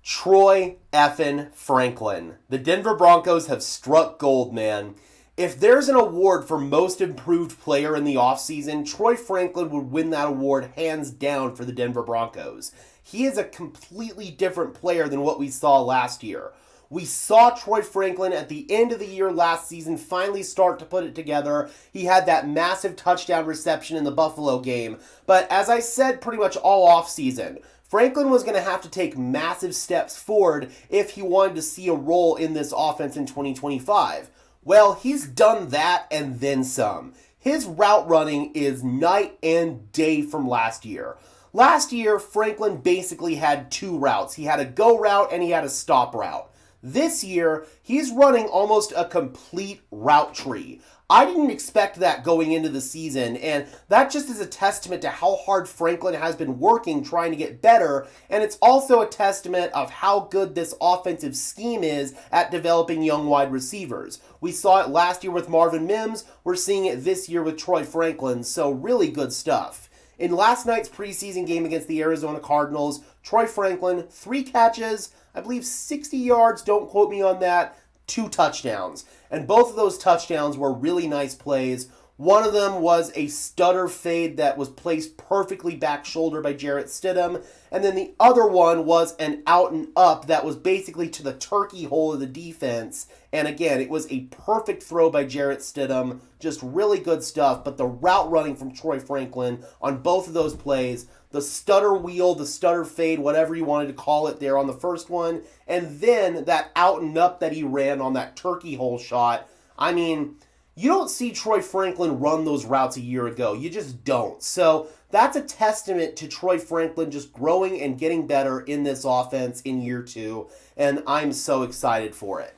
Troy effin' Franklin. The Denver Broncos have struck gold, man. If there's an award for most improved player in the offseason, Troy Franklin would win that award hands down for the Denver Broncos. He is a completely different player than what we saw last year. We saw Troy Franklin at the end of the year last season finally start to put it together. He had that massive touchdown reception in the Buffalo game. But as I said pretty much all offseason, Franklin was going to have to take massive steps forward if he wanted to see a role in this offense in 2025. Well, he's done that and then some. His route running is night and day from last year. Last year, Franklin basically had two routes. He had a go route and he had a stop route. This year, he's running almost a complete route tree. I didn't expect that going into the season, and that just is a testament to how hard Franklin has been working trying to get better, and it's also a testament of how good this offensive scheme is at developing young wide receivers. We saw it last year with Marvin Mims, we're seeing it this year with Troy Franklin, so really good stuff. In last night's preseason game against the Arizona Cardinals, Troy Franklin, 3 catches, I believe 60 yards, don't quote me on that, 2 touchdowns. And both of those touchdowns were really nice plays. One of them was a stutter fade that was placed perfectly back shoulder by Jarrett Stidham. And then the other one was an out and up that was basically to the turkey hole of the defense. And again, it was a perfect throw by Jarrett Stidham. Just really good stuff. But the route running from Troy Franklin on both of those plays, the stutter wheel, the stutter fade, whatever you wanted to call it there on the first one, and then that out and up that he ran on that turkey hole shot. I mean, you don't see Troy Franklin run those routes a year ago. You just don't. So that's a testament to Troy Franklin just growing and getting better in this offense in year 2, and I'm so excited for it.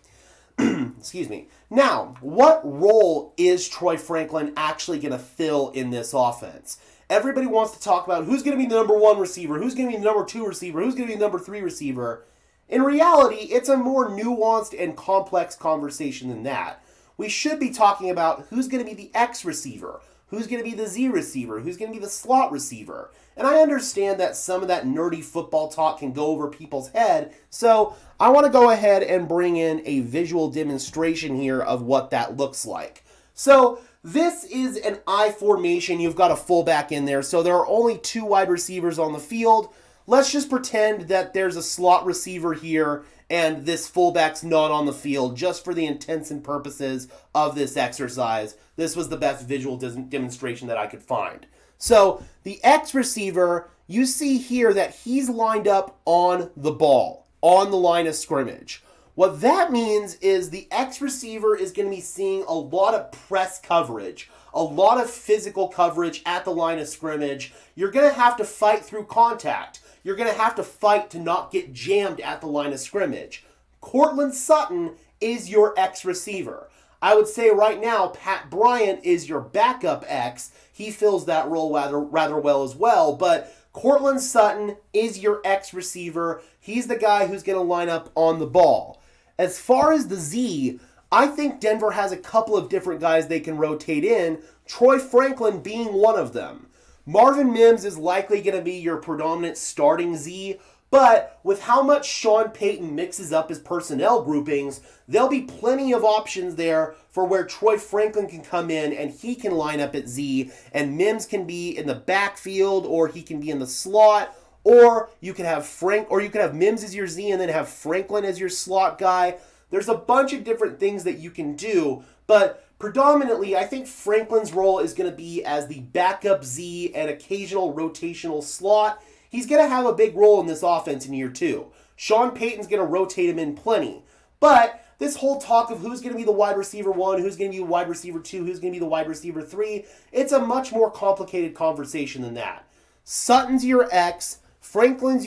Excuse me. Now, what role is Troy Franklin actually going to fill in this offense? Everybody wants to talk about who's going to be the number 1 receiver, who's going to be the number 2 receiver, who's going to be the number 3 receiver. In reality, it's a more nuanced and complex conversation than that. We should be talking about who's going to be the X receiver, who's going to be the Z receiver, who's going to be the slot receiver. And I understand that some of that nerdy football talk can go over people's head, so I want to go ahead and bring in a visual demonstration here of what that looks like. So this is an I formation. You've got a fullback in there, so there are only 2 wide receivers on the field. Let's just pretend that there's a slot receiver here and this fullback's not on the field just for the intents and purposes of this exercise. This was the best visual demonstration that I could find. So the X receiver, you see here that he's lined up on the ball, on the line of scrimmage. What that means is the X receiver is going to be seeing a lot of press coverage, a lot of physical coverage at the line of scrimmage. You're going to have to fight through contact. You're going to have to fight to not get jammed at the line of scrimmage. Courtland Sutton is your X receiver. I would say right now, Pat Bryant is your backup X. He fills that role rather well as well, but Courtland Sutton is your X receiver. He's the guy who's going to line up on the ball. As far as the Z, I think Denver has a couple of different guys they can rotate in, Troy Franklin being one of them. Marvin Mims is likely going to be your predominant starting Z, but with how much Sean Payton mixes up his personnel groupings, there'll be plenty of options there for where Troy Franklin can come in and he can line up at Z, and Mims can be in the backfield, or he can be in the slot, or you can have Mims as your Z and then have Franklin as your slot guy. There's a bunch of different things that you can do, but predominantly, I think Franklin's role is going to be as the backup Z and occasional rotational slot. He's going to have a big role in this offense in year 2. Sean Payton's going to rotate him in plenty. But this whole talk of who's going to be the wide receiver 1, who's going to be the wide receiver 2, who's going to be the wide receiver 3, it's a much more complicated conversation than that. Sutton's your X, Mims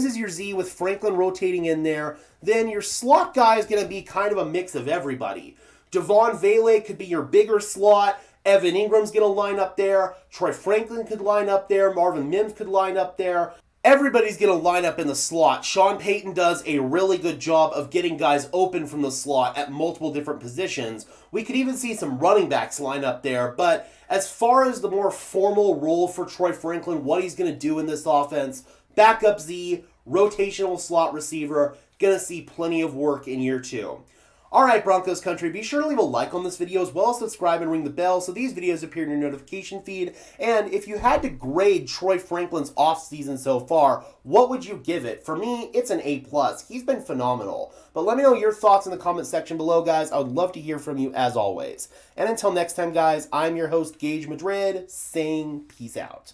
is your Z with Franklin rotating in there. Then your slot guy is going to be kind of a mix of everybody. Devon Vele could be your bigger slot. Evan Ingram's going to line up there. Troy Franklin could line up there. Marvin Mims could line up there. Everybody's going to line up in the slot. Sean Payton does a really good job of getting guys open from the slot at multiple different positions. We could even see some running backs line up there. But as far as the more formal role for Troy Franklin, what he's going to do in this offense, backup Z, rotational slot receiver, gonna see plenty of work in year 2. Alright, Broncos country, be sure to leave a like on this video as well as subscribe and ring the bell so these videos appear in your notification feed. And if you had to grade Troy Franklin's offseason so far, what would you give it? For me, it's an A+. He's been phenomenal. But let me know your thoughts in the comment section below, guys. I would love to hear from you as always. And until next time, guys, I'm your host, Gage Madrid, saying peace out.